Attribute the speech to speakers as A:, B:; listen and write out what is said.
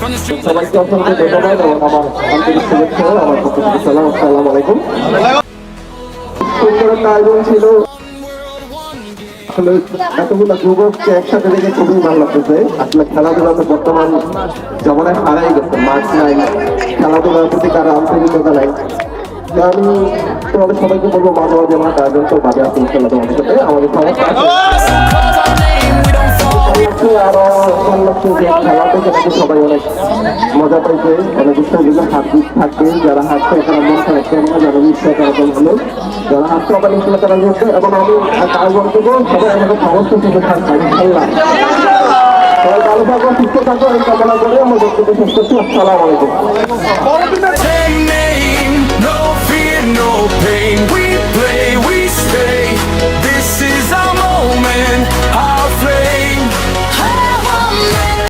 A: সবাইকে অসংখ্য ধন্যবাদ এবং আমার আন্তরিক শুভেচ্ছা আমার পক্ষ থেকে সালাম। আসসালামু আলাইকুম। সুন্দর একটা আয়োজন ছিল, আসলে এতগুলো যুবককে একসাথে দেখে খুবই ভালো লাগতেছে। আসলে খেলাধুলা তো বর্তমান জমানায় হারাই গেছে, মাঠ নাই, খেলাধুলার প্রতি কারো আন্তরিকতা নাই। তো আমি তোমাদের সবাইকে বলবো মাঝে মাঝে মাঠ আয়োজন তো বাজে আছে ইনশাল্লাহ তোমাদের সাথে আমাদের সমস্যা আরো খেলা থেকে নাকি সবাই অনেক মজা পাইছে, অনেক উৎসাহ হাত থাকবে, যারা হাঁটছে তারা মন খারাপ করে না, যারা নিচ্ছে তারা তো ভালো, যারা হাঁটছে আবার নিচ্ছে তারা নিচ্ছে। এবং আমি আয়োজন করবো সবাই আমাদের সমস্ত সুযোগ থাকবে ইনশাল্লাহ। সবাই ভালো থাকবো, সুস্থ থাকবো এই কামনা করে আমার বক্তব্য শেষ করছি। আসসালামু আলাইকুম।